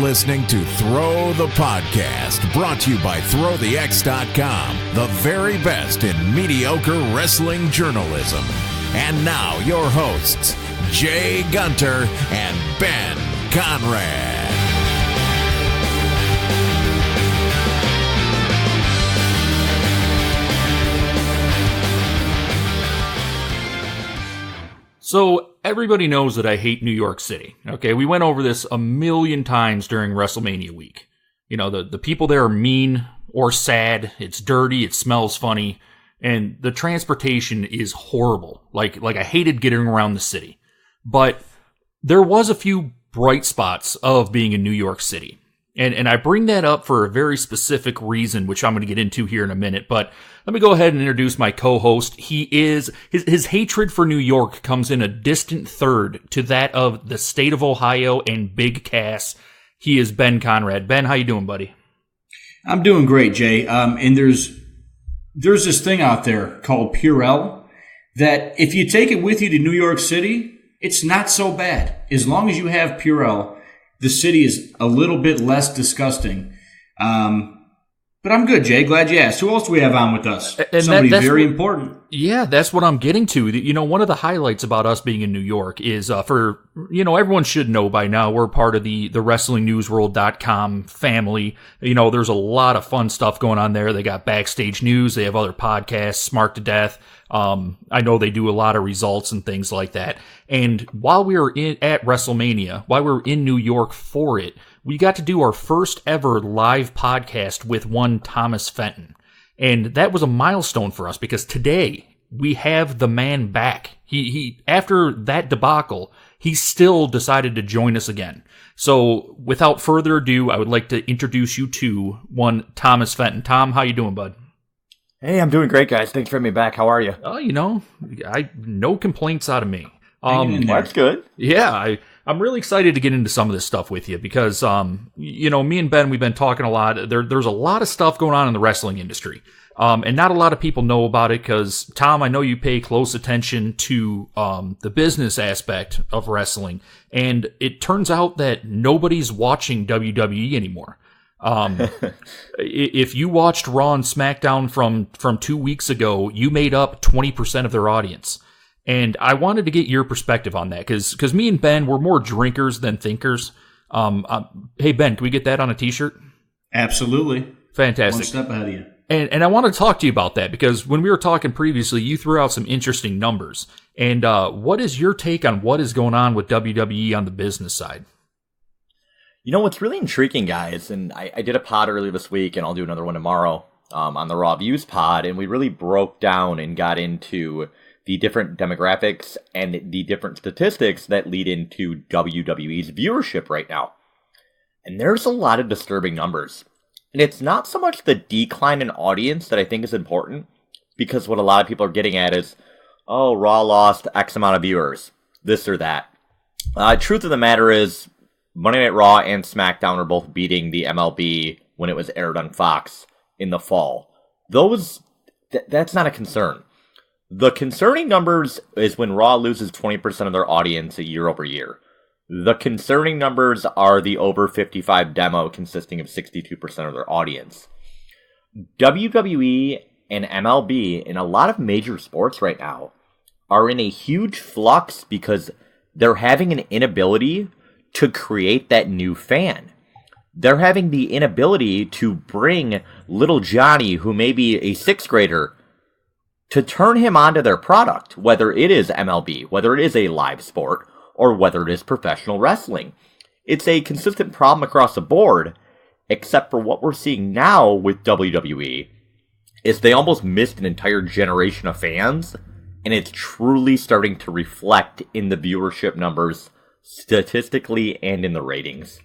listening to Throw the Podcast, brought to you by ThrowTheX.com, the very best in mediocre wrestling journalism. And now, your hosts, Jay Gunter and Ben Conrad. So everybody knows that I hate New York City. Okay, we went over this a million times during WrestleMania week. You know, the people there are mean or sad. It's dirty. It smells funny. And the transportation is horrible. Like I hated getting around the city. But there was a few bright spots of being in New York City. And I bring that up for a very specific reason, which I'm going to get into here in a minute. But let me go ahead and introduce my co-host. His hatred for New York comes in a distant third to that of the state of Ohio and Big Cass. He is Ben Conrad. Ben, how you doing, buddy? I'm doing great, Jay. And there's this thing out there called Purell that if you take it with you to New York City, it's not so bad. As long as you have Purell, the city is a little bit less disgusting. But I'm good, Jay. Glad you asked. Who else do we have on with us? And somebody very important. Yeah, that's what I'm getting to. You know, one of the highlights about us being in New York is everyone should know by now, we're part of the WrestlingNewsWorld.com family. You know, there's a lot of fun stuff going on there. They got backstage news. They have other podcasts, Smart to Death. I know they do a lot of results and things like that. And while we were at WrestleMania, while we were in New York for it, we got to do our first ever live podcast with one Thomas Fenton. And that was a milestone for us because today we have the man back. He after that debacle, he still decided to join us again. So without further ado, I would like to introduce you to one Thomas Fenton. Tom, how you doing, bud? Hey, I'm doing great, guys. Thanks for having me back. How are you? Oh, no complaints out of me. That's good. Yeah, I'm really excited to get into some of this stuff with you because, me and Ben, we've been talking a lot. There's a lot of stuff going on in the wrestling industry. And not a lot of people know about it because, Tom, I know you pay close attention to the business aspect of wrestling. And it turns out that nobody's watching WWE anymore. If you watched Raw and SmackDown from 2 weeks ago, you made up 20% of their audience. And I wanted to get your perspective on that because me and Ben, we're more drinkers than thinkers. Hey, Ben, can we get that on a t-shirt? Absolutely. Fantastic. One step ahead of you. And I want to talk to you about that because when we were talking previously, you threw out some interesting numbers. And what is your take on what is going on with WWE on the business side? You know, what's really intriguing, guys, and I did a pod earlier this week, and I'll do another one tomorrow on the Raw Views pod, and we really broke down and got into the different demographics and the different statistics that lead into WWE's viewership right now. And there's a lot of disturbing numbers. And it's not so much the decline in audience that I think is important, because what a lot of people are getting at is, oh, Raw lost X amount of viewers, this or that. Truth of the matter is, Monday Night Raw and SmackDown are both beating the MLB when it was aired on Fox in the fall. That's not a concern. The concerning numbers is when Raw loses 20% of their audience year over year. The concerning numbers are the over 55 demo consisting of 62% of their audience. WWE and MLB in a lot of major sports right now are in a huge flux because they're having an inability to create that new fan. They're having the inability to bring little Johnny, who may be a sixth grader, to turn him onto their product, whether it is MLB, whether it is a live sport, or whether it is professional wrestling. It's a consistent problem across the board, except for what we're seeing now with WWE, is they almost missed an entire generation of fans, and it's truly starting to reflect in the viewership numbers, statistically and in the ratings.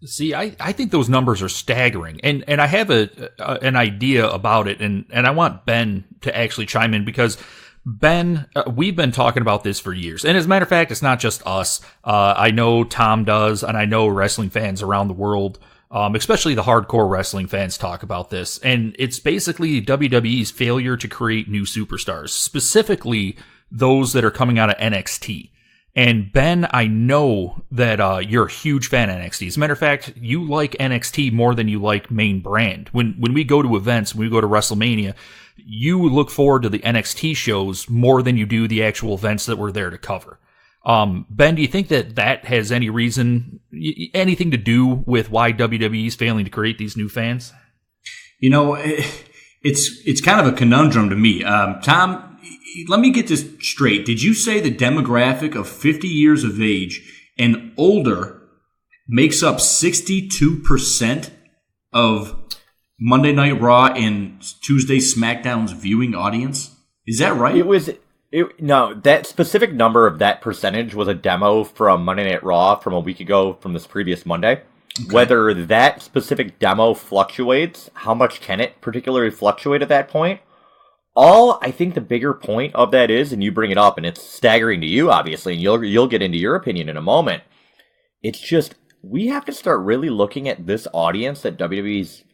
See, I think those numbers are staggering, and I have an idea about it, and I want Ben to actually chime in because Ben, we've been talking about this for years, and as a matter of fact, it's not just us. I know Tom does, and I know wrestling fans around the world, especially the hardcore wrestling fans, talk about this, and it's basically WWE's failure to create new superstars, specifically those that are coming out of NXT. And Ben, I know that you're a huge fan of NXT. As a matter of fact, you like NXT more than you like main brand. When we go to events, when we go to WrestleMania, you look forward to the NXT shows more than you do the actual events that we're there to cover. Ben, do you think that has any reason, anything to do with why WWE is failing to create these new fans? You know, it's kind of a conundrum to me. Tom, let me get this straight. Did you say the demographic of 50 years of age and older makes up 62% of Monday Night Raw and Tuesday SmackDown's viewing audience? Is that right? No, that specific number of that percentage was a demo from Monday Night Raw from a week ago from this previous Monday. Okay. Whether that specific demo fluctuates, how much can it particularly fluctuate at that point? I think the bigger point of that is, and you bring it up, and it's staggering to you, obviously, and you'll get into your opinion in a moment. It's just, we have to start really looking at this audience that WWE's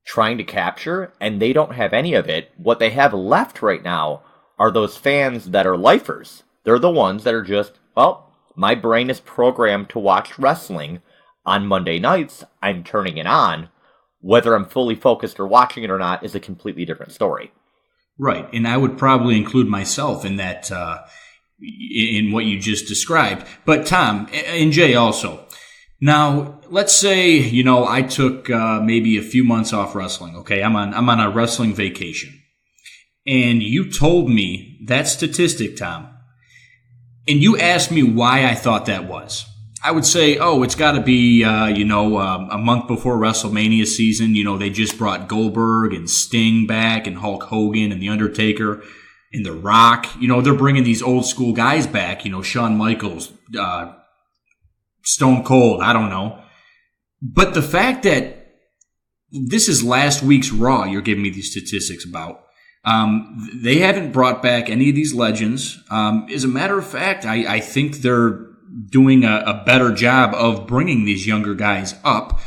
trying to capture, and they don't have any of it. What they have left right now are those fans that are lifers. They're the ones that are just, well, my brain is programmed to watch wrestling on Monday nights. I'm turning it on. Whether I'm fully focused or watching it or not is a completely different story. Right, and I would probably include myself in that, in what you just described. But Tom and Jay also. Now, let's say I took maybe a few months off wrestling. Okay, I'm on a wrestling vacation, and you told me that statistic, Tom, and you asked me why I thought that was. I would say, it's got to be, a month before WrestleMania season. They just brought Goldberg and Sting back and Hulk Hogan and The Undertaker and The Rock. They're bringing these old school guys back, Shawn Michaels, Stone Cold, I don't know. But the fact that this is last week's Raw you're giving me these statistics about, they haven't brought back any of these legends. As a matter of fact, I think they're doing a better job of bringing these younger guys up.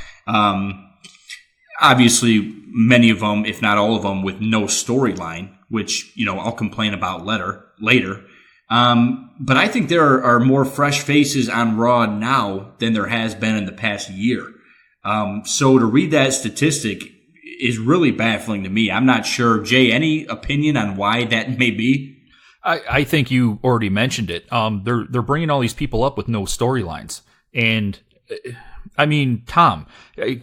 Obviously, many of them, if not all of them, with no storyline, which, I'll complain about later. But I think there are more fresh faces on Raw now than there has been in the past year. So to read that statistic is really baffling to me. I'm not sure. Jay, any opinion on why that may be? I think you already mentioned it. They're bringing all these people up with no storylines. And, I mean, Tom,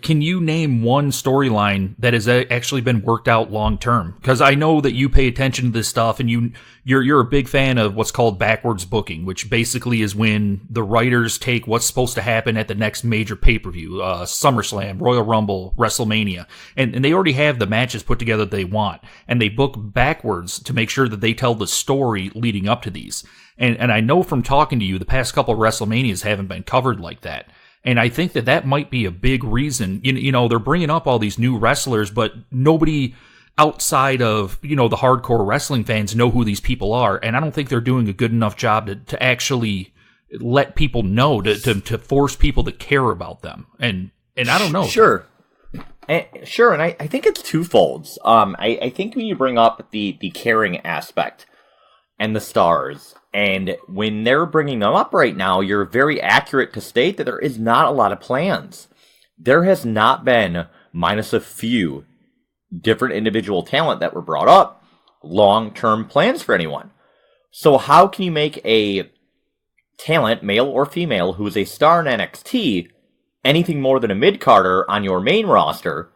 can you name one storyline that has actually been worked out long term? Because I know that you pay attention to this stuff, and you're a big fan of what's called backwards booking, which basically is when the writers take what's supposed to happen at the next major pay-per-view, SummerSlam, Royal Rumble, WrestleMania, and they already have the matches put together that they want, and they book backwards to make sure that they tell the story leading up to these. And I know from talking to you, the past couple of WrestleManias haven't been covered like that. And I think that might be a big reason. They're bringing up all these new wrestlers, but nobody outside of, the hardcore wrestling fans know who these people are. And I don't think they're doing a good enough job to actually let people know, to force people to care about them. And I don't know. Sure. And I think it's twofold. I think when you bring up the caring aspect and the stars, and when they're bringing them up right now, you're very accurate to state that there is not a lot of plans. There has not been, minus a few different individual talent that were brought up, long-term plans for anyone. So how can you make a talent, male or female, who is a star in NXT, anything more than a mid-carder on your main roster,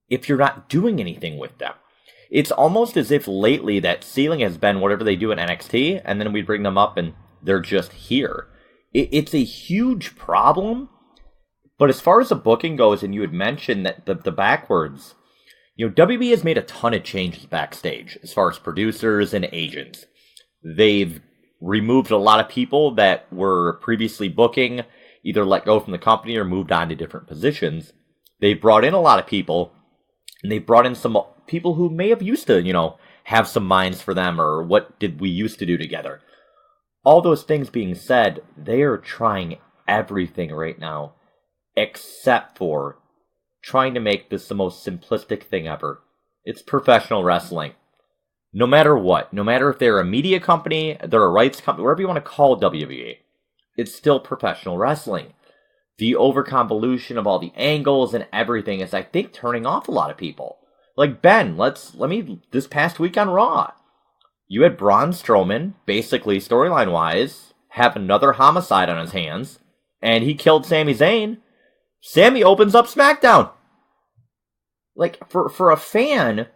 if you're not doing anything with them? It's almost as if lately that ceiling has been whatever they do in NXT, and then we bring them up and they're just here. It's a huge problem. But as far as the booking goes, and you had mentioned that the backwards, WB has made a ton of changes backstage as far as producers and agents. They've removed a lot of people that were previously booking, either let go from the company or moved on to different positions. They've brought in a lot of people, and they've brought in some people who may have used to, have some minds for them, or what did we used to do together. All those things being said, they are trying everything right now, except for trying to make this the most simplistic thing ever. It's professional wrestling. No matter what, no matter if they're a media company, they're a rights company, whatever you want to call WWE, it's still professional wrestling. The overconvolution of all the angles and everything is, I think, turning off a lot of people. Like, Ben, this past week on Raw, you had Braun Strowman, basically, storyline-wise, have another homicide on his hands, and he killed Sami Zayn. Sami opens up SmackDown. Like, for a fan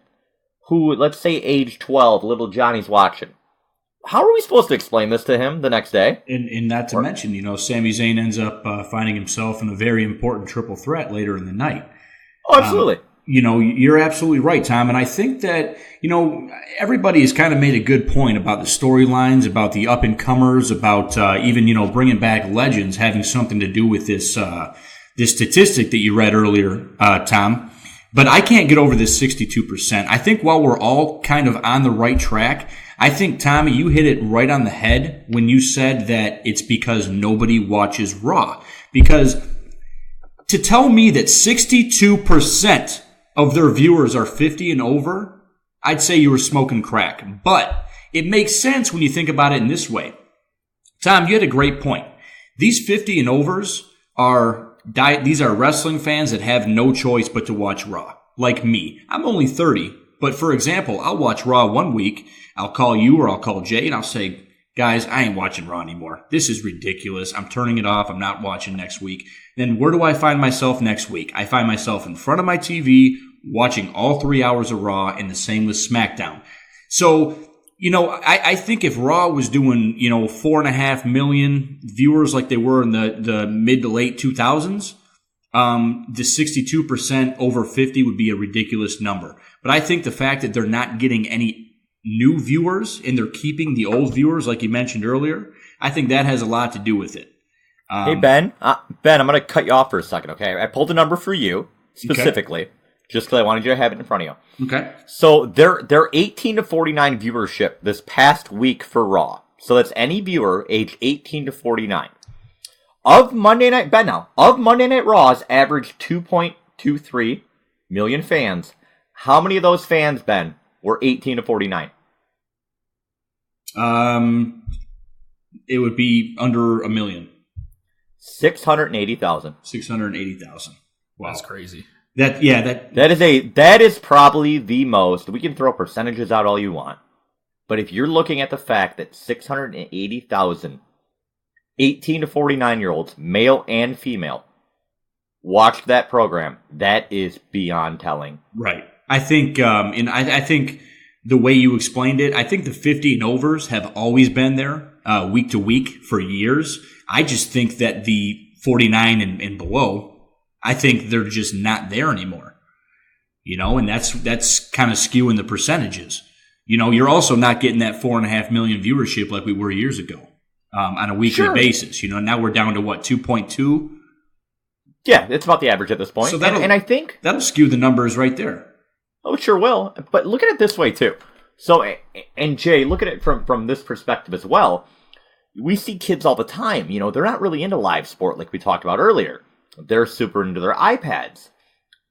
who, let's say, age 12, little Johnny's watching, how are we supposed to explain this to him the next day? And not to mention, Sami Zayn ends up finding himself in a very important triple threat later in the night. Oh, absolutely. You're absolutely right, Tom. And I think that, everybody has kind of made a good point about the storylines, about the up-and-comers, about even, bringing back legends having something to do with this statistic that you read earlier, Tom. But I can't get over this 62%. I think while we're all kind of on the right track, I think, Tommy, you hit it right on the head when you said that it's because nobody watches Raw. Because to tell me that 62% of their viewers are 50 and over, I'd say you were smoking crack. But it makes sense when you think about it in this way. Tom, you had a great point. These 50 and overs these are wrestling fans that have no choice but to watch Raw. Like me. I'm only 30. But for example, I'll watch Raw one week. I'll call you or I'll call Jay and I'll say, guys, I ain't watching Raw anymore. This is ridiculous. I'm turning it off. I'm not watching next week. Then where do I find myself next week? I find myself in front of my TV watching all 3 hours of Raw, and the same with SmackDown. So, I think if Raw was doing, 4.5 million viewers like they were in the mid to late 2000s, the 62% over 50 would be a ridiculous number. But I think the fact that they're not getting any new viewers and they're keeping the old viewers, like you mentioned earlier, I think that has a lot to do with it. Hey, Ben, I'm going to cut you off for a second, okay? I pulled a number for you, specifically, just because I wanted you to have it in front of you. Okay. So their 18 to 49 viewership this past week for Raw. So that's any viewer aged 18 to 49. Of Monday Night Raw's average 2.23 million fans, how many of those fans, Ben, were 18 to 49? It would be under a million. 680,000. 680,000. Wow. That's crazy. That is probably the most. We can throw percentages out all you want. But if you're looking at the fact that 680,000 18 to 49-year-olds, male and female, watched that program, that is beyond telling. Right. I think, I think the way you explained it, I think the 50 and overs have always been there week to week for years. I just think that the 49 and below, I think they're just not there anymore. And that's kind of skewing the percentages. You're also not getting that 4.5 million viewership like we were years ago on a weekly basis. Now we're down to what, 2.2? Yeah, it's about the average at this point. So and I think that'll skew the numbers right there. Oh, it sure will. But look at it this way too. So, and Jay, look at it from this perspective as well. We see kids all the time. They're not really into live sport like we talked about earlier. They're super into their iPads.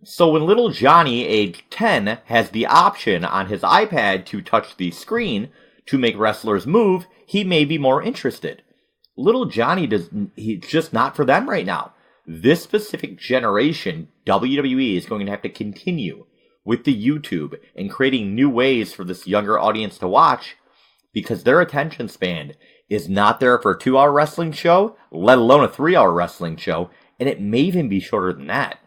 So when little Johnny, age 10, has the option on his iPad to touch the screen to make wrestlers move, he may be more interested. Little Johnny he's just not for them right now. This specific generation, WWE is going to have to continue with the YouTube and creating new ways for this younger audience to watch, because their attention span is not there for a 2-hour wrestling show, let alone a 3-hour wrestling show, and it may even be shorter than that.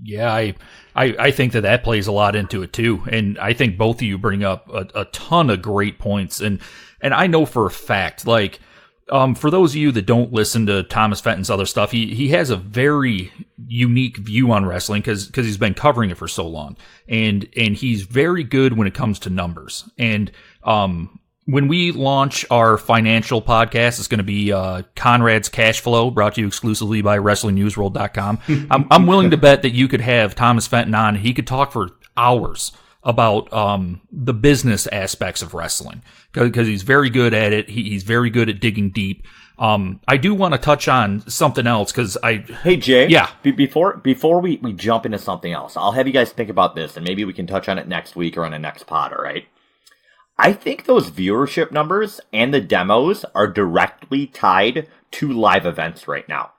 Yeah, I think that plays a lot into it too, and I think both of you bring up a ton of great points, and I know for a fact, like, for those of you that don't listen to Thomas Fenton's other stuff, he has a very unique view on wrestling because he's been covering it for so long, and he's very good when it comes to numbers. And when we launch our financial podcast, it's going to be Conrad's Cash Flow, brought to you exclusively by WrestlingNewsWorld.com. I'm willing to bet that you could have Thomas Fenton on, and he could talk for hours about the business aspects of wrestling, because he's very good at it. He's very good at digging deep. I do want to touch on something else because Hey Jay, yeah. Before we jump into something else, I'll have you guys think about this, and maybe we can touch on it next week or on a next pod. All right. I think those viewership numbers and the demos are directly tied to live events right now.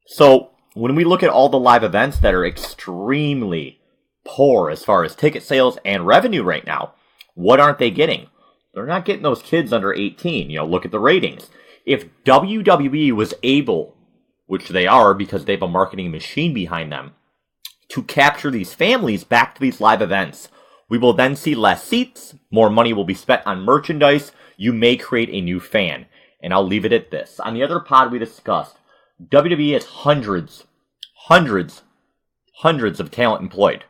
So when we look at all the live events that are extremely poor as far as ticket sales and revenue right now, what aren't they getting? They're not getting those kids under 18. Look at the ratings. If WWE was able, which they are because they have a marketing machine behind them, to capture these families back to these live events, we will then see less seats, more money will be spent on merchandise, you may create a new fan. And I'll leave it at this. On the other pod we discussed, WWE has hundreds of talent employed.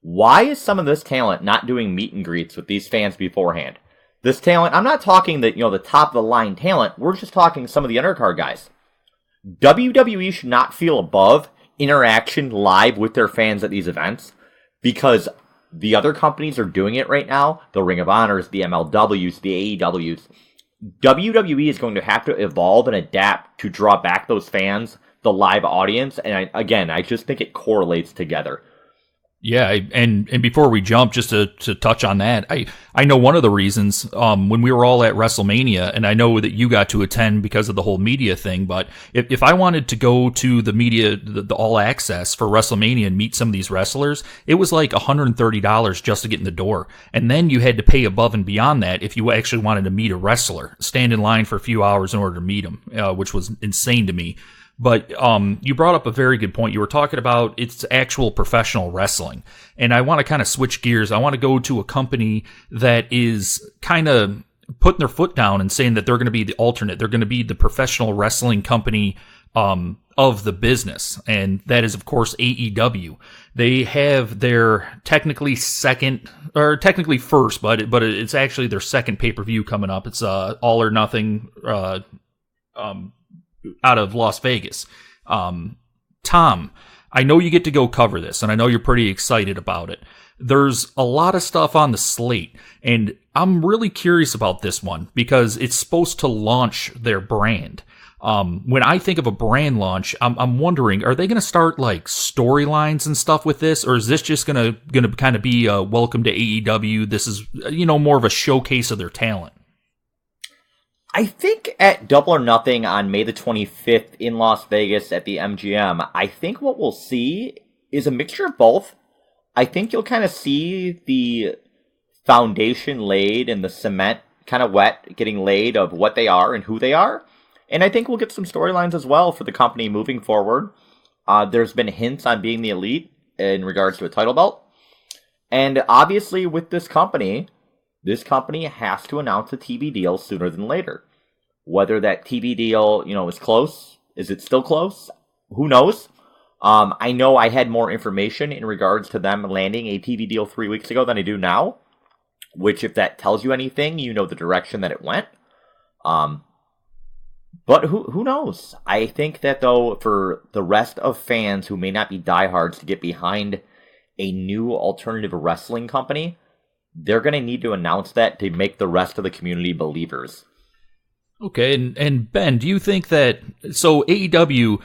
Why is some of this talent not doing meet and greets with these fans beforehand? This talent, I'm not talking the top of the line talent, we're just talking some of the undercard guys. WWE should not feel above interaction live with their fans at these events because the other companies are doing it right now. The Ring of Honors, the MLWs, the AEWs. WWE is going to have to evolve and adapt to draw back those fans, the live audience. And I just think it correlates together. Yeah, and before we jump, just to touch on that, I know one of the reasons when we were all at WrestleMania, and I know that you got to attend because of the whole media thing, but if I wanted to go to the media, the all access for WrestleMania and meet some of these wrestlers, it was like $130 just to get in the door. And then you had to pay above and beyond that if you actually wanted to meet a wrestler, stand in line for a few hours in order to meet them, which was insane to me. But you brought up a very good point. You were talking about it's actual professional wrestling. And I want to kind of switch gears. I want to go to a company that is kind of putting their foot down and saying that they're going to be the alternate. They're going to be the professional wrestling company of the business. And that is, of course, AEW. They have their technically second, or technically first, but it's actually their second pay-per-view coming up. It's All or Nothing out of Las Vegas. Tom, I know you get to go cover this, and I know you're pretty excited about it. There's a lot of stuff on the slate, and I'm really curious about this one because it's supposed to launch their brand. When I think of a brand launch, I'm wondering, are they going to start like storylines and stuff with this, or is this just going to kind of be a welcome to AEW? This is, more of a showcase of their talent. I think at Double or Nothing on May the 25th in Las Vegas at the MGM, I think what we'll see is a mixture of both. I think you'll kind of see the foundation laid and the cement kind of wet getting laid of what they are and who they are. And I think we'll get some storylines as well for the company moving forward. There's been hints on being the elite in regards to a title belt. And obviously with this company has to announce a TV deal sooner than later. Whether that TV deal, is close, is it still close? Who knows? I know I had more information in regards to them landing a TV deal 3 weeks ago than I do now, which if that tells you anything, you know the direction that it went. But who knows? I think that though, for the rest of fans who may not be diehards to get behind a new alternative wrestling company, they're going to need to announce that to make the rest of the community believers. Okay, and Ben, do you think that, so AEW,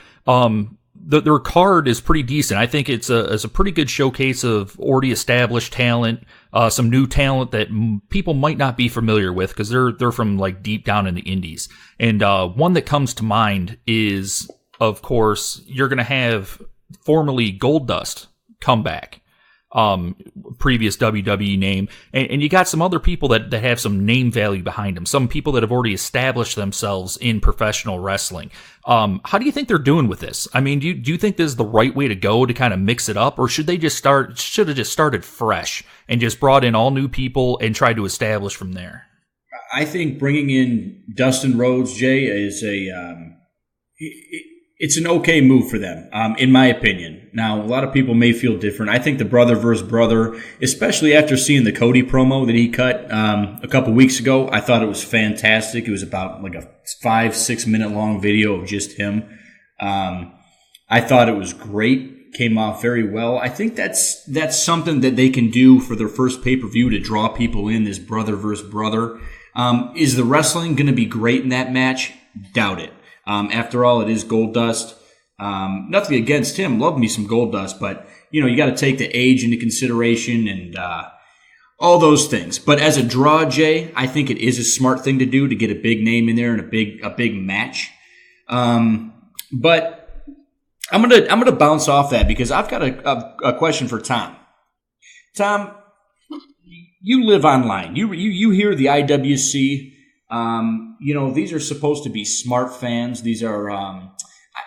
their card is pretty decent. I think it's a pretty good showcase of already established talent, some new talent that people might not be familiar with because they're from like deep down in the indies. And one that comes to mind is, of course, you're going to have formerly Goldust come back. Previous WWE name, and you got some other people that have some name value behind them, some people that have already established themselves in professional wrestling. How do you think they're doing with this? I mean, do you think this is the right way to go to kind of mix it up, or should have just started fresh and just brought in all new people and tried to establish from there? I think bringing in Dustin Rhodes, Jay, is it's an okay move for them, in my opinion. Now, a lot of people may feel different. I think the brother versus brother, especially after seeing the Cody promo that he cut a couple weeks ago, I thought it was fantastic. It was about like a 5-6 minute long video of just him. I thought it was great. Came off very well. I think that's something that they can do for their first pay-per-view to draw people in, this brother versus brother. Is the wrestling going to be great in that match? Doubt it. After all, it is Goldust. Nothing against him. Love me some Goldust, but you got to take the age into consideration and All those things. But as a draw, Jay, I think it is a smart thing to do to get a big name in there and a big match. But I'm gonna bounce off that because I've got a question for Tom. Tom, you live online. You hear the IWC. These are supposed to be smart fans. These are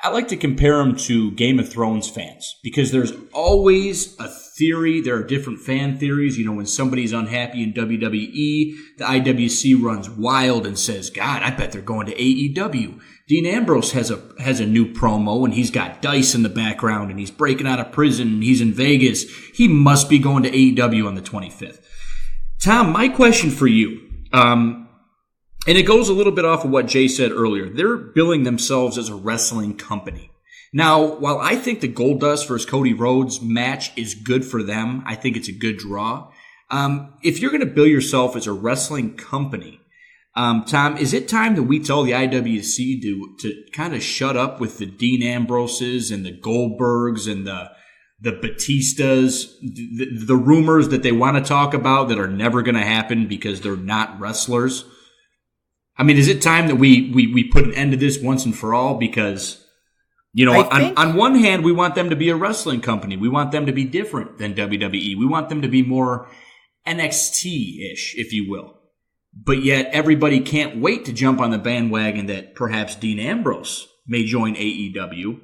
I like to compare them to Game of Thrones fans because there's always a theory. There are different fan theories. When somebody's unhappy in WWE, the IWC runs wild and says, God, I bet they're going to AEW. Dean Ambrose has a new promo, and he's got dice in the background, and he's breaking out of prison, and he's in Vegas. He must be going to AEW on the 25th. Tom, my question for you, and it goes a little bit off of what Jay said earlier. They're billing themselves as a wrestling company. Now, while I think the Goldust versus Cody Rhodes match is good for them, I think it's a good draw. If you're going to bill yourself as a wrestling company, Tom, is it time that we tell the IWC to kind of shut up with the Dean Ambroses and the Goldbergs and the Batistas, the rumors that they want to talk about that are never going to happen because they're not wrestlers? I mean, is it time that we put an end to this once and for all? Because, on one hand, we want them to be a wrestling company. We want them to be different than WWE. We want them to be more NXT-ish, if you will. But yet, everybody can't wait to jump on the bandwagon that perhaps Dean Ambrose may join AEW.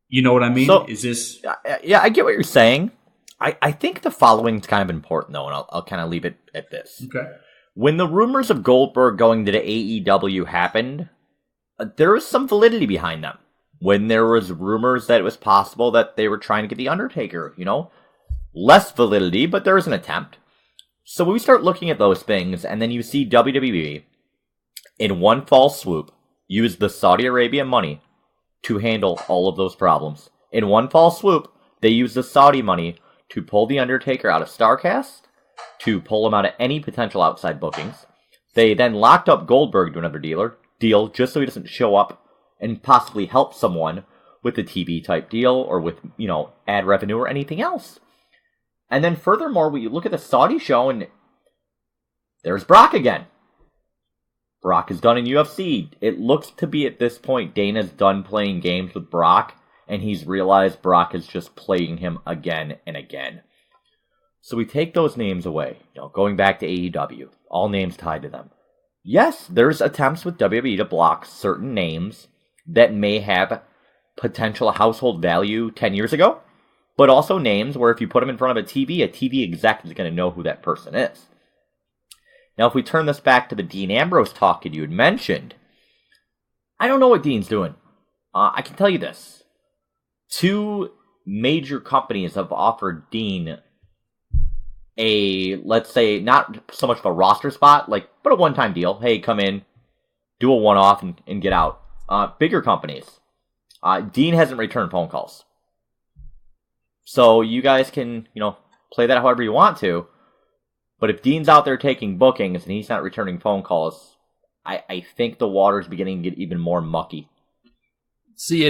You know what I mean? So, is this... Yeah, I get what you're saying. I think the following's kind of important, though, and I'll kind of leave it at this. Okay. When the rumors of Goldberg going to the AEW happened, there was some validity behind them. When there was rumors that it was possible that they were trying to get The Undertaker, less validity, but there was an attempt. So we start looking at those things, and then you see WWE, in one fall swoop, use the Saudi Arabia money to handle all of those problems. In one fall swoop, they use the Saudi money to pull The Undertaker out of StarCast, to pull him out of any potential outside bookings. They then locked up Goldberg to another deal just so he doesn't show up and possibly help someone with a TV type deal or with, ad revenue or anything else. And then furthermore, we look at the Saudi show and there's Brock again. Brock is done in UFC. It looks to be at this point Dana's done playing games with Brock and he's realized Brock is just playing him again and again. So we take those names away, going back to AEW, all names tied to them. Yes, there's attempts with WWE to block certain names that may have potential household value 10 years ago, but also names where if you put them in front of a TV exec is going to know who that person is. Now, if we turn this back to the Dean Ambrose talk that you had mentioned, I don't know what Dean's doing. I can tell you this. 2 major companies have offered Dean a, let's say, not so much of a roster spot, but a one-time deal. Hey, come in, do a one-off, and get out. Bigger companies. Dean hasn't returned phone calls. So you guys can, play that however you want to. But if Dean's out there taking bookings and he's not returning phone calls, I think the water's beginning to get even more mucky. See,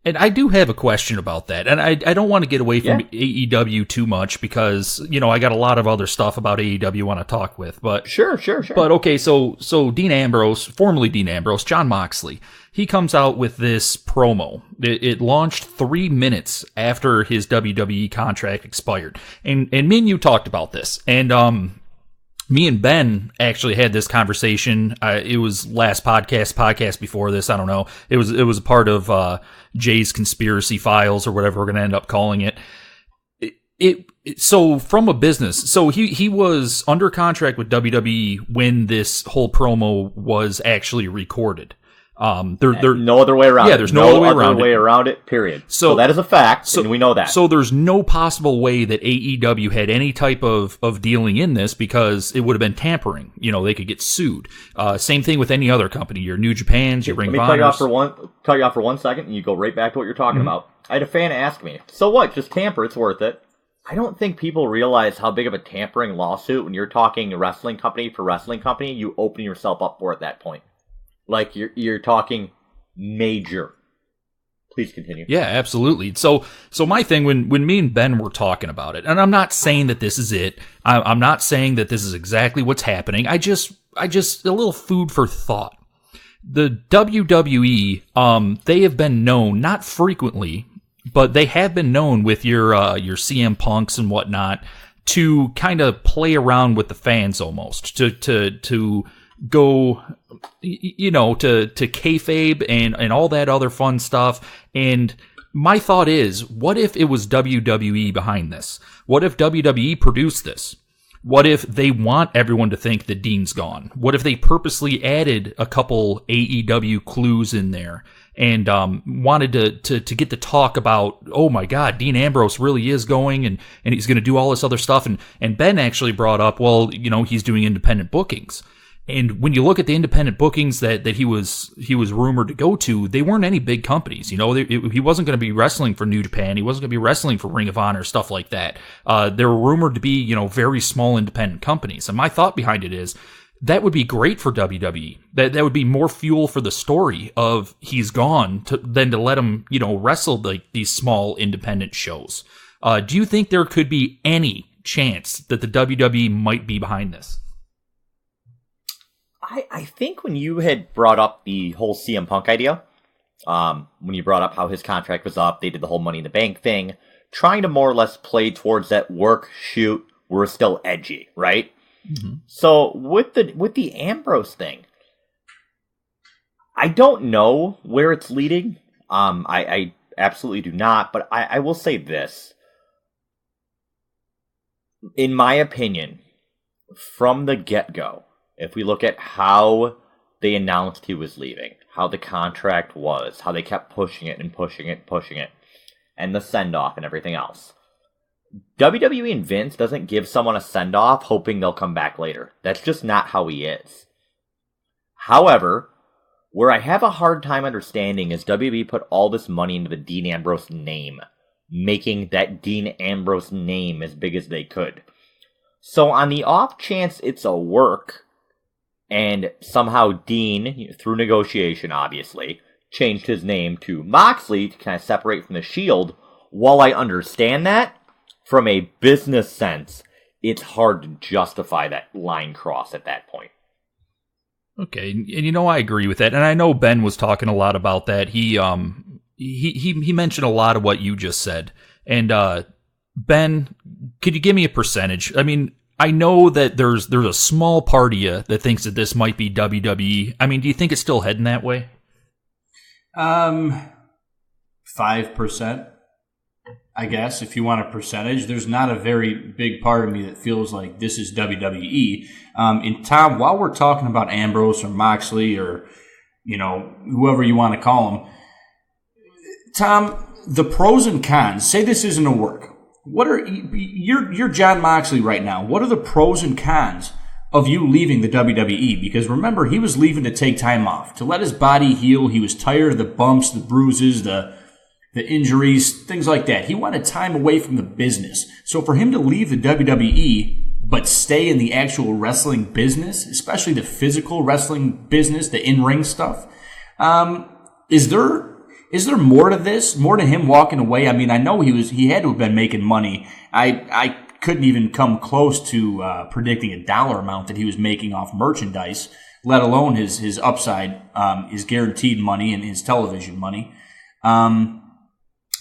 and I do have a question about that. And I don't want to get away from AEW too much because, I got a lot of other stuff about AEW I want to talk with. But Sure. But okay, so Dean Ambrose, formerly Dean Ambrose, Jon Moxley, he comes out with this promo. It launched 3 minutes after his WWE contract expired. And me and you talked about this. And me and Ben actually had this conversation. It was last podcast before this. I don't know. It was a part of Jay's Conspiracy Files or whatever we're going to end up calling it. So from a business, so he was under contract with WWE when this whole promo was actually recorded. There no other way around it. Yeah, there's no other way around it, period. So that is a fact, and we know that. So there's no possible way that AEW had any type of dealing in this because it would have been tampering. They could get sued. Same thing with any other company. Your New Japan's, your Ring of Honors. Let me cut you off for one second, and you go right back to what you're talking about. I had a fan ask me, so what, just tamper, it's worth it. I don't think people realize how big of a tampering lawsuit, when you're talking a wrestling company for wrestling company, you open yourself up for at that point. You're talking major Please continue. Yeah, absolutely. So my thing, when me and Ben were talking about it, and I'm not saying that this is it. I'm not saying that this is exactly what's happening. I just a little food for thought. The WWE, they have been known, not frequently, but they have been known with your CM Punks and whatnot to kind of play around with the fans almost, to go, you know, to kayfabe and all that other fun stuff. And my thought is, what if it was WWE behind this? What if WWE produced this? What if they want everyone to think that Dean's gone? What if they purposely added a couple AEW clues in there and wanted to get the talk about, oh my God, Dean Ambrose really is going and he's going to do all this other stuff. And Ben actually brought up, well, you know, he's doing independent bookings. And when you look at the independent bookings that he was rumored to go to, they weren't any big companies. You know, he wasn't going to be wrestling for New Japan. He wasn't going to be wrestling for Ring of Honor, stuff like that. They were rumored to be, you know, very small independent companies. And my thought behind it is that would be great for WWE. That would be more fuel for the story of he's gone than to let him, you know, wrestle like these small independent shows. Do you think there could be any chance that the WWE might be behind this? I think when you had brought up the whole CM Punk idea, when you brought up how his contract was up, they did the whole Money in the Bank thing, trying to more or less play towards that work, shoot, we're still edgy, right? Mm-hmm. So with the Ambrose thing, I don't know where it's leading. I absolutely do not, but I will say this. In my opinion, from the get-go, if we look at how they announced he was leaving, how the contract was, how they kept pushing it and pushing it and pushing it, and the send-off and everything else, WWE and Vince doesn't give someone a send-off hoping they'll come back later. That's just not how he is. However, where I have a hard time understanding is WWE put all this money into the Dean Ambrose name, making that Dean Ambrose name as big as they could. So on the off chance it's a work, and somehow Dean, through negotiation obviously, changed his name to Moxley to kind of separate from the Shield, while I understand that, from a business sense, it's hard to justify that line cross at that point. Okay, and you know, I agree with that, and I know Ben was talking a lot about that. He mentioned a lot of what you just said. And Ben, could you give me a percentage? I mean, I know that there's a small part of you that thinks that this might be WWE. I mean, do you think it's still heading that way? 5%, I guess, if you want a percentage. There's not a very big part of me that feels like this is WWE. And Tom, while we're talking about Ambrose or Moxley or, you know, whoever you want to call him, Tom, the pros and cons, say this isn't a work. What are you're Jon Moxley right now? What are the pros and cons of you leaving the WWE? Because remember, he was leaving to take time off, to let his body heal. He was tired of the bumps, the bruises, the injuries, things like that. He wanted time away from the business. So for him to leave the WWE but stay in the actual wrestling business, especially the physical wrestling business, the in-ring stuff, is there more to this? More to him walking away? I mean, I know he had to have been making money. I couldn't even come close to predicting a dollar amount that he was making off merchandise, let alone his upside, his guaranteed money and his television money.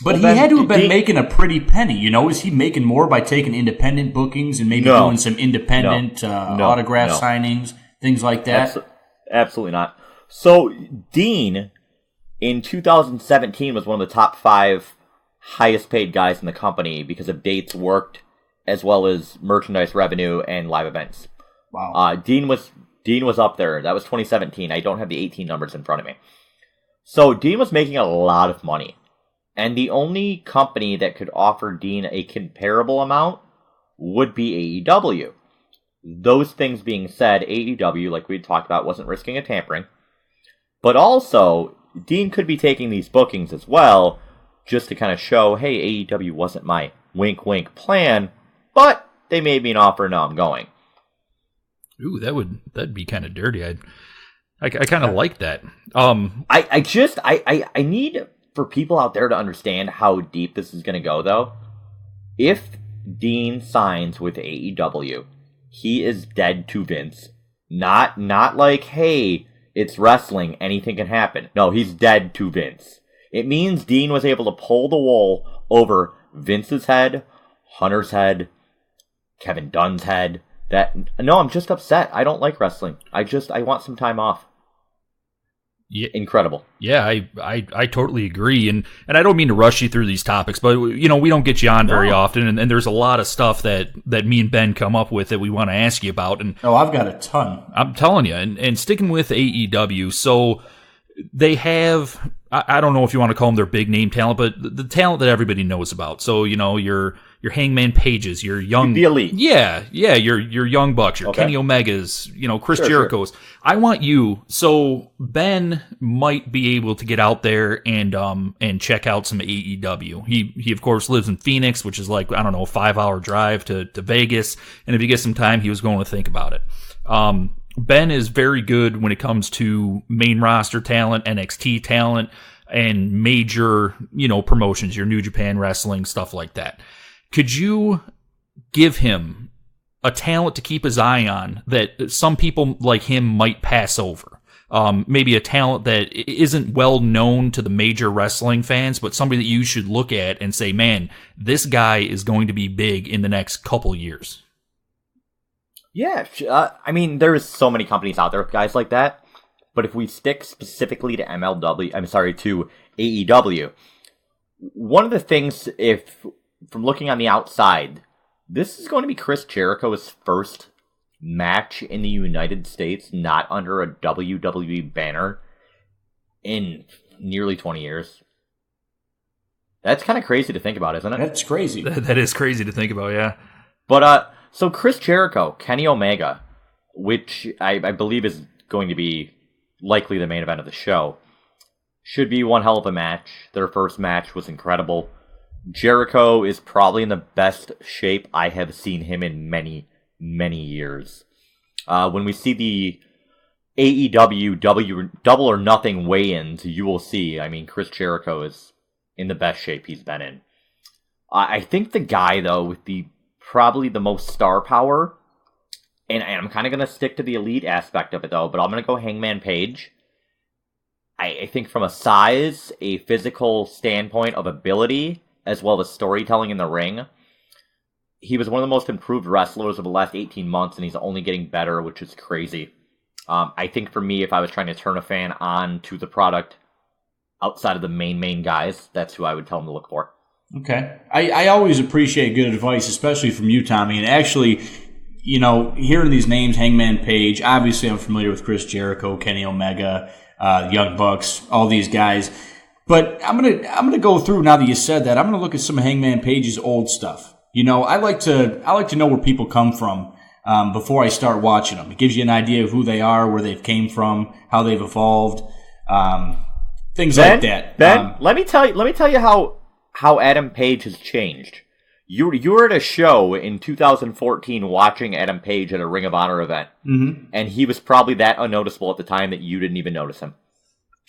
But he had to have been making a pretty penny. You know, is he making more by taking independent bookings and maybe doing some independent autograph signings, things like that? Absolutely not. So Dean, in 2017, was one of the top 5 highest paid guys in the company because of dates worked as well as merchandise revenue and live events. Wow. Dean was up there. That was 2017. I don't have the 18 numbers in front of me. So Dean was making a lot of money. And the only company that could offer Dean a comparable amount would be AEW. Those things being said, AEW, like we talked about, wasn't risking a tampering. But also, Dean could be taking these bookings as well, just to kind of show, hey, AEW wasn't my wink-wink plan, but they made me an offer, now I'm going. Ooh, that'd be kind of dirty. I kind of like that. I need for people out there to understand how deep this is going to go, though, if Dean signs with AEW, he is dead to Vince. Not like, hey, it's wrestling, anything can happen. No, he's dead to Vince. It means Dean was able to pull the wool over Vince's head, Hunter's head, Kevin Dunn's head. No, I'm just upset. I don't like wrestling. I want some time off. Yeah, incredible. Yeah, I totally agree, and I don't mean to rush you through these topics, but we don't get you on very often, and there's a lot of stuff that me and Ben come up with that we want to ask you about. And I've got a ton. I'm telling you, and sticking with AEW, so they have, I don't know if you want to call them their big name talent, but the talent that everybody knows about. So your Hangman Pages, your young, the Elite, your Young Bucks, your Kenny Omegas, Chris Jericho's. Sure. I want you. So Ben might be able to get out there and check out some AEW. He of course lives in Phoenix, which is like, I don't know, a 5-hour drive to Vegas. And if he gets some time, he was going to think about it. Ben is very good when it comes to main roster talent, NXT talent, and major, promotions, your New Japan Wrestling, stuff like that. Could you give him a talent to keep his eye on that some people like him might pass over? Maybe a talent that isn't well known to the major wrestling fans, but somebody that you should look at and say, man, this guy is going to be big in the next couple years. Yeah, there's so many companies out there with guys like that. But if we stick specifically to to AEW, one of the things, from looking on the outside, this is going to be Chris Jericho's first match in the United States, not under a WWE banner, in nearly 20 years. That's kind of crazy to think about, isn't it? That's crazy. That is crazy to think about, yeah. But, so Chris Jericho, Kenny Omega, which I believe is going to be likely the main event of the show, should be one hell of a match. Their first match was incredible. Jericho is probably in the best shape I have seen him in many, many years. When we see the AEW Double or Nothing weigh-ins, you will see, Chris Jericho is in the best shape he's been in. I think the guy, though, with probably the most star power, and I'm kind of going to stick to the Elite aspect of it, though, but I'm going to go Hangman Page. I think from a size, a physical standpoint of ability, as well as storytelling in the ring, he was one of the most improved wrestlers of the last 18 months, and he's only getting better, which is crazy. I think for me, if I was trying to turn a fan on to the product outside of the main guys, that's who I would tell him to look for. Okay. I always appreciate good advice, especially from you, Tommy. And actually, hearing these names, Hangman Page, obviously I'm familiar with Chris Jericho, Kenny Omega, Young Bucks, all these guys. But I'm gonna go through, now that you said that, I'm gonna look at some of Hangman Page's old stuff. I like to know where people come from before I start watching them. It gives you an idea of who they are, where they've came from, how they've evolved, things like that. Ben, let me tell you how Adam Page has changed. You were at a show in 2014 watching Adam Page at a Ring of Honor event, and he was probably that unnoticeable at the time that you didn't even notice him.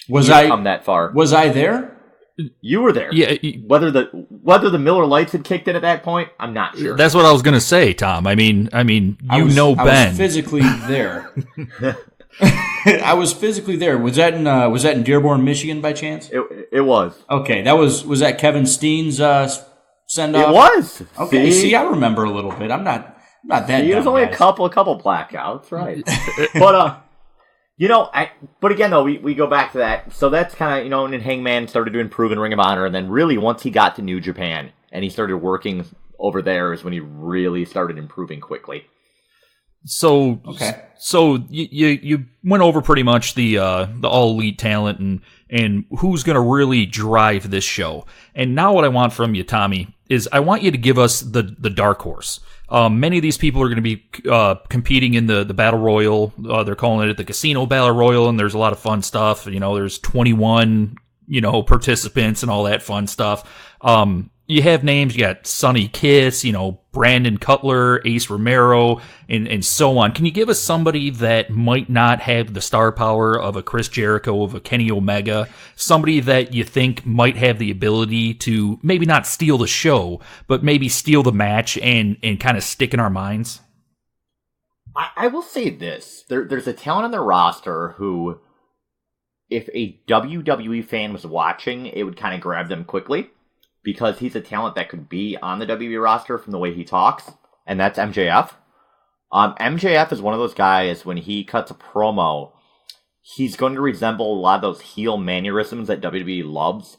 Was I come that far? Was I there? You were there. Yeah. Whether the Miller Lights had kicked in at that point, I'm not sure. That's what I was going to say, Tom. Ben. I was physically there. I was physically there. Was that in Dearborn, Michigan, by chance? It was. Okay, was that Kevin Steen's send off? It was. Okay, see, I remember a little bit. I'm not that. It was only guys. a couple blackouts, right? But but again though, we go back to that. So that's kind of and Hangman started to improve in Ring of Honor, and then really once he got to New Japan and he started working over there is when he really started improving quickly. So you went over pretty much the all elite talent and who's going to really drive this show. And now what I want from you, Tommy, is I want you to give us the dark horse. Many of these people are going to be competing in the Battle Royal. They're calling it the Casino Battle Royal, and there's a lot of fun stuff. There's 21 participants and all that fun stuff. you have names, you got Sonny Kiss, Brandon Cutler, Ace Romero, and so on. Can you give us somebody that might not have the star power of a Chris Jericho, of a Kenny Omega, somebody that you think might have the ability to maybe not steal the show, but maybe steal the match and kind of stick in our minds? I will say this. There's a talent on the roster who, if a WWE fan was watching, it would kind of grab them quickly. Because he's a talent that could be on the WWE roster from the way he talks, and that's MJF. MJF is one of those guys, when he cuts a promo, he's going to resemble a lot of those heel mannerisms that WWE loves,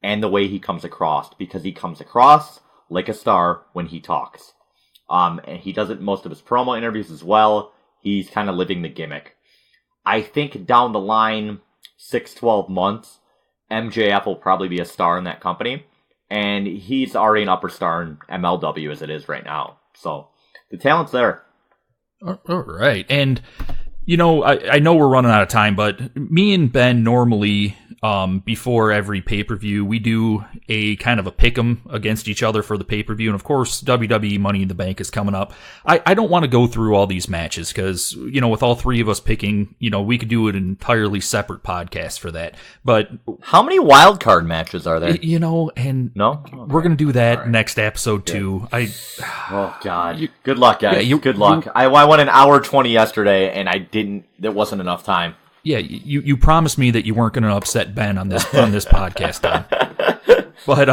and the way he comes across, because he comes across like a star when he talks. And he does it in most of his promo interviews as well. He's kind of living the gimmick. I think down the line, 6-12 months, MJF will probably be a star in that company. And he's already an upper star in MLW as it is right now. So the talent's there. All right. And, I know we're running out of time, but me and Ben normally, before every pay-per-view, we do a kind of a pick'em against each other for the pay-per-view. And of course, WWE Money in the Bank is coming up. I don't want to go through all these matches because, with all three of us picking, we could do an entirely separate podcast for that. But how many wild card matches are there? And no, we're going to do that next episode too. Oh God. Good luck, guys. Good luck. I went an hour 20 yesterday and there wasn't enough time. Yeah, you promised me that you weren't going to upset Ben on this podcast, Don. But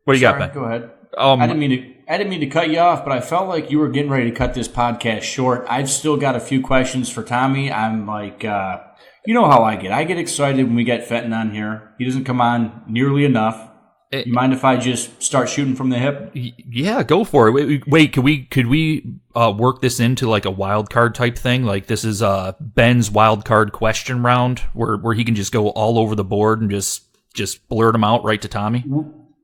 what do you got, Ben? Go ahead. I didn't mean to cut you off, but I felt like you were getting ready to cut this podcast short. I've still got a few questions for Tommy. I'm like, you know how I get. I get excited when we get Fenton on here. He doesn't come on nearly enough. You mind if I just start shooting from the hip? Yeah, go for it. Wait, could we work this into like a wild card type thing? Like this is Ben's wild card question round, where he can just go all over the board and just blurt them out right to Tommy.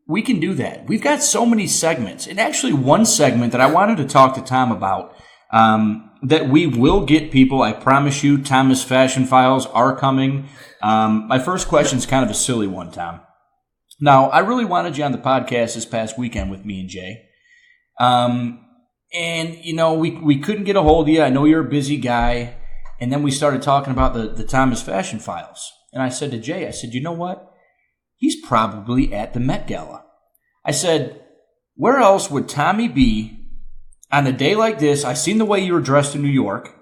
We can do that. We've got so many segments, and actually one segment that I wanted to talk to Tom about that we will get people. I promise you, Thomas Fashion Files are coming. My first question is kind of a silly one, Tom. Now, I really wanted you on the podcast this past weekend with me and Jay. And, we couldn't get a hold of you. I know you're a busy guy. And then we started talking about the Thomas Fashion Files. And I said to Jay, you know what? He's probably at the Met Gala. I said, where else would Tommy be on a day like this? I seen the way you were dressed in New York.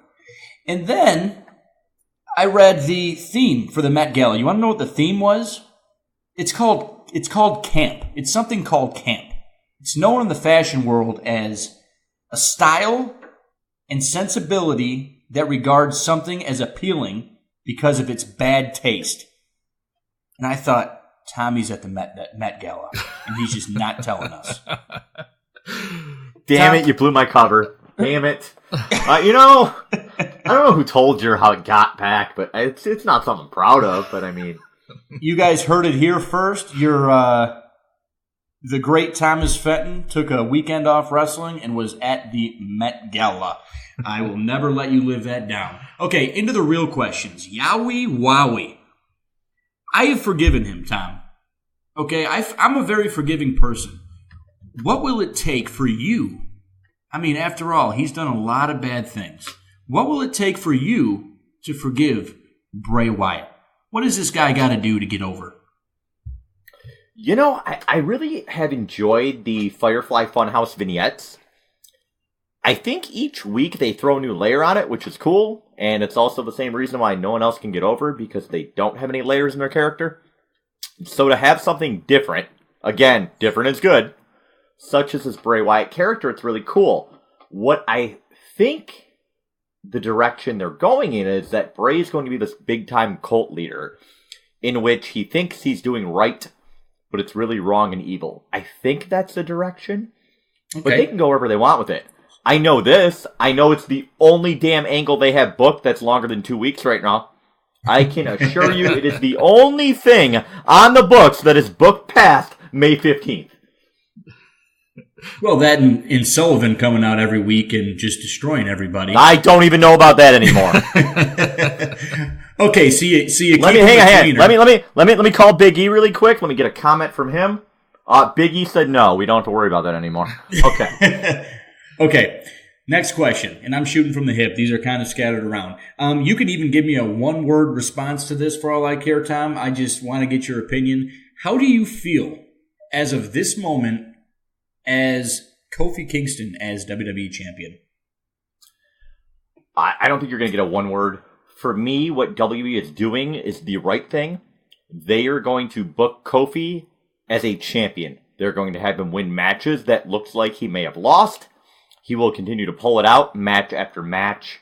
And then I read the theme for the Met Gala. You want to know what the theme was? It's called camp. It's something called camp. It's known in the fashion world as a style and sensibility that regards something as appealing because of its bad taste. And I thought, Tommy's at the Met Gala, and he's just not telling us. Damn it, you blew my cover. Damn it. I don't know who told you how it got back, but it's not something I'm proud of, but I mean... You guys heard it here first. The great Thomas Fenton took a weekend off wrestling and was at the Met Gala. I will never let you live that down. Okay, into the real questions. Yowie wowie. I have forgiven him, Tom. Okay, I'm a very forgiving person. What will it take for you? I mean, after all, he's done a lot of bad things. What will it take for you to forgive Bray Wyatt? What does this guy got to do to get over? I really have enjoyed the Firefly Funhouse vignettes. I think each week they throw a new layer on it, which is cool. And it's also the same reason why no one else can get over, because they don't have any layers in their character. So to have something different, again, different is good, such as this Bray Wyatt character, it's really cool. What I think the direction they're going in is that Bray is going to be this big-time cult leader in which he thinks he's doing right, but it's really wrong and evil. I think that's the direction, but they can go wherever they want with it. I know this. I know it's the only damn angle they have booked that's longer than 2 weeks right now. I can assure you it is the only thing on the books that is booked past May 15th. Well, that and Sullivan coming out every week and just destroying everybody. I don't even know about that anymore. Okay, see you. Let me hang on. Let me call Big E really quick. Let me get a comment from him. Big E said no. We don't have to worry about that anymore. Okay. Okay. Next question, and I'm shooting from the hip. These are kind of scattered around. You can even give me a one-word response to this for all I care, Tom. I just want to get your opinion. How do you feel as of this moment as Kofi Kingston as WWE Champion? I don't think you're going to get a one word. For me, what WWE is doing is the right thing. They are going to book Kofi as a champion. They're going to have him win matches that looks like he may have lost. He will continue to pull it out match after match.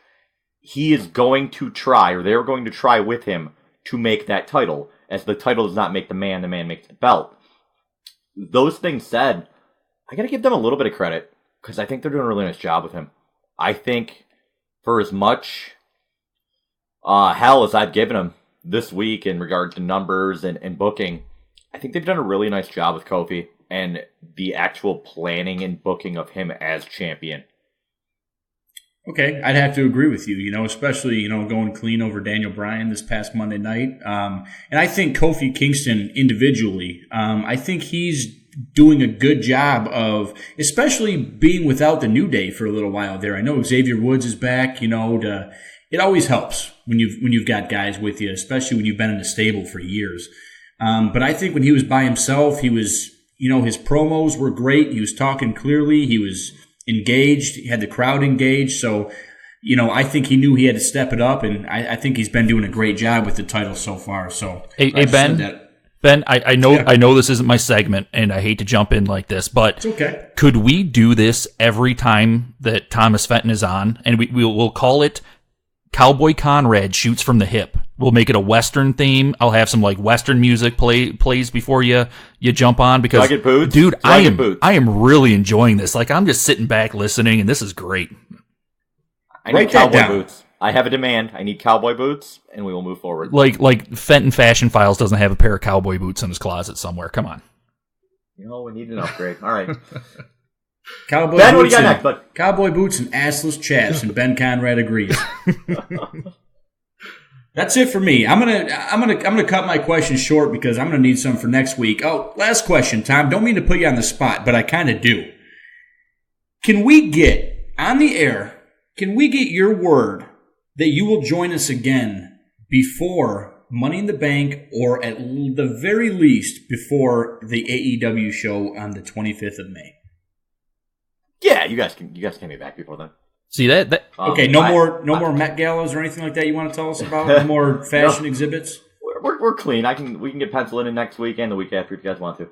He is going to try, or they're going to try with him, to make that title. As the title does not make the man makes the belt. Those things said, I got to give them a little bit of credit, because I think they're doing a really nice job with him. I think for as much hell as I've given him this week in regard to numbers and booking, I think they've done a really nice job with Kofi and the actual planning and booking of him as champion. Okay, I'd have to agree with you, especially, going clean over Daniel Bryan this past Monday night. And I think Kofi Kingston individually, I think he's doing a good job of, especially being without the New Day for a little while there. I know Xavier Woods is back, it always helps when you've got guys with you, especially when you've been in the stable for years. But I think when he was by himself, he was, his promos were great. He was talking clearly. He was engaged. He had the crowd engaged. So, I think he knew he had to step it up, and I think he's been doing a great job with the title so far. So, hey Ben, I know this isn't my segment, and I hate to jump in like this, but it's okay. Could we do this every time that Thomas Fenton is on, and we'll call it Cowboy Conrad Shoots from the Hip? We'll make it a Western theme. I'll have some Western music plays before you jump on, because I get boots? Dude, I I am really enjoying this. I'm just sitting back listening, and this is great. I need cowboy boots. I have a demand. I need cowboy boots, and we will move forward. Like Fenton Fashion Files doesn't have a pair of cowboy boots in his closet somewhere. Come on. We need an upgrade. All right. Cowboy Ben, boots, what do you got next, bud? Cowboy boots and assless chaps, and Ben Conrad agrees. That's it for me. I'm gonna cut my questions short because I'm gonna need some for next week. Oh, last question, Tom. Don't mean to put you on the spot, but I kind of do. Can we get on the air? Can we get your word that you will join us again before Money in the Bank, or at the very least before the AEW show on the 25th of May? Yeah, you guys can be back before then. See that? Okay, no more Met Galas or anything like that you want to tell us about? No more fashion exhibits? We're clean. We can get penciled in next week and the week after if you guys want to.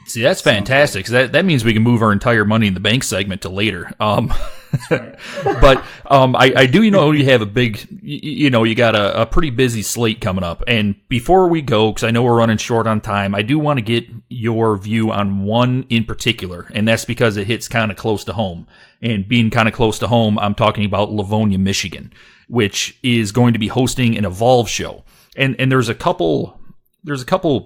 See, that's fantastic. 'Cause that means we can move our entire Money in the Bank segment to later. But I do you have a big, you got a pretty busy slate coming up. And before we go, because I know we're running short on time, I do want to get your view on one in particular, and that's because it hits kind of close to home. And being kind of close to home, I'm talking about Livonia, Michigan, which is going to be hosting an Evolve show. And there's a couple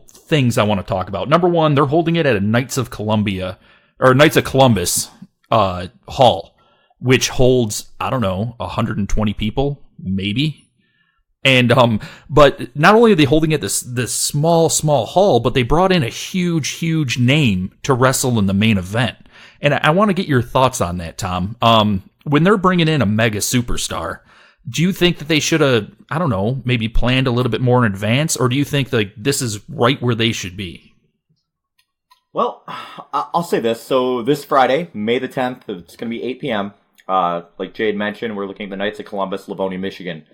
things I want to talk about. Number one, they're holding it at a Knights of Columbus hall, which holds, I don't know, 120 people, maybe. And but not only are they holding it this small hall, but they brought in a huge name to wrestle in the main event. And I want to get your thoughts on that, Tom. When they're bringing in a mega superstar, do you think that they should have, I don't know, maybe planned a little bit more in advance, or do you think this is right where they should be? Well, I'll say this. So this Friday, May the 10th, it's going to be 8 p.m. Like Jade mentioned, we're looking at the Knights of Columbus, Livonia, Michigan.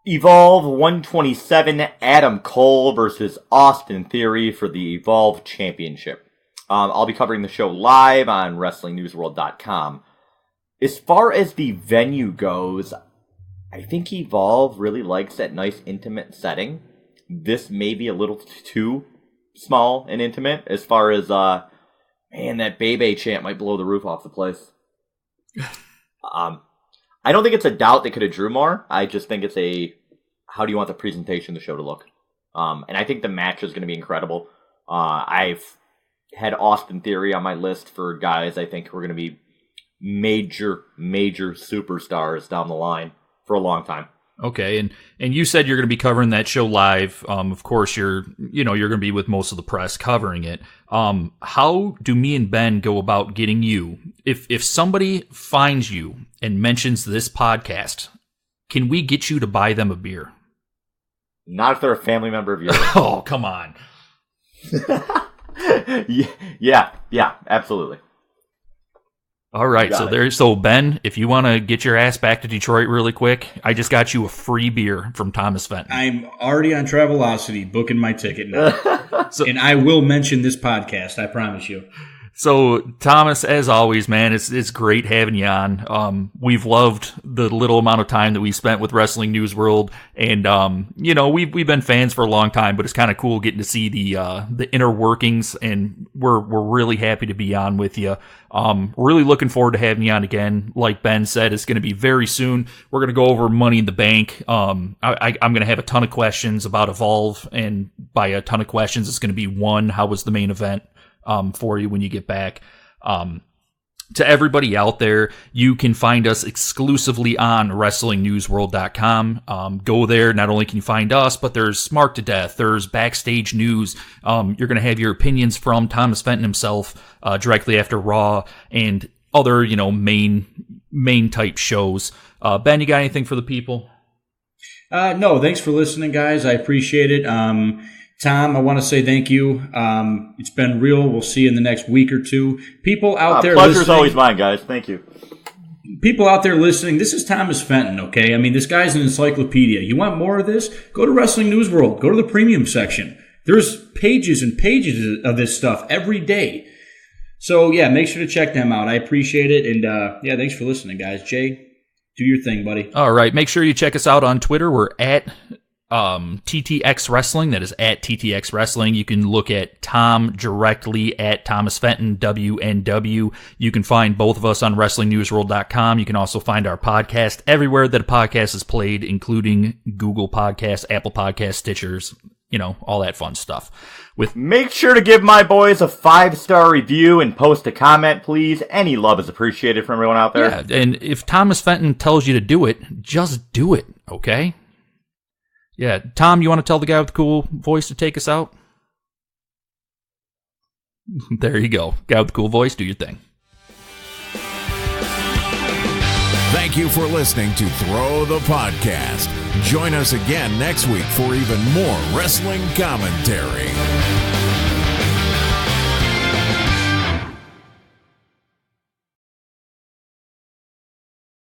Evolve 127, Adam Cole versus Austin Theory for the Evolve Championship. I'll be covering the show live on WrestlingNewsWorld.com. As far as the venue goes, I think Evolve really likes that nice intimate setting. This may be a little too small and intimate as far as, that Bebe chant might blow the roof off the place. I don't think it's a doubt they could have drew more. I just think it's how do you want the presentation of the show to look? And I think the match is going to be incredible. I've had Austin Theory on my list for guys I think who are going to be major superstars down the line for a long time. Okay, and you said you're going to be covering that show live. Of course, you're going to be with most of the press covering it. How do me and Ben go about getting you? If somebody finds you and mentions this podcast, can we get you to buy them a beer? Not if they're a family member of yours. Oh, come on. Yeah, absolutely. All right, so Ben, if you want to get your ass back to Detroit really quick, I just got you a free beer from Thomas Fenton. I'm already on Travelocity booking my ticket now. And I will mention this podcast, I promise you. So, Thomas, as always, man, it's great having you on. We've loved the little amount of time that we spent with Wrestling News World, and we've been fans for a long time, but it's kind of cool getting to see the inner workings, and we're really happy to be on with you. Really looking forward to having you on again. Like Ben said, it's going to be very soon. We're going to go over Money in the Bank. I'm going to have a ton of questions about Evolve, and by a ton of questions, it's going to be one, how was the main event? For you when you get back. To everybody out there, you can find us exclusively on WrestlingNewsWorld.com. Go there. Not only can you find us, but there's Smart to Death. There's backstage news. You're going to have your opinions from Thomas Fenton himself directly after Raw and other, main type shows. Ben, you got anything for the people? No, thanks for listening, guys. I appreciate it. Tom, I want to say thank you. It's been real. We'll see you in the next week or two. People out there listening. Pleasure's always mine, guys. Thank you. People out there listening, this is Thomas Fenton, okay? I mean, this guy's an encyclopedia. You want more of this? Go to Wrestling News World. Go to the premium section. There's pages and pages of this stuff every day. So, yeah, make sure to check them out. I appreciate it. And, thanks for listening, guys. Jay, do your thing, buddy. All right. Make sure you check us out on Twitter. We're at TTX Wrestling. That is at TTX Wrestling. You can look at Tom directly at Thomas Fenton WNW. You can find both of us on WrestlingNewsWorld.com. You can also find our podcast everywhere that a podcast is played, including Google Podcasts, Apple Podcasts, Stitchers, all that fun stuff. Make sure to give my boys a 5-star review and post a comment, please. Any love is appreciated from everyone out there. Yeah, and if Thomas Fenton tells you to do it, just do it, okay? Yeah, Tom, you want to tell the guy with the cool voice to take us out? There you go. Guy with the cool voice, do your thing. Thank you for listening to Throw the Podcast. Join us again next week for even more wrestling commentary.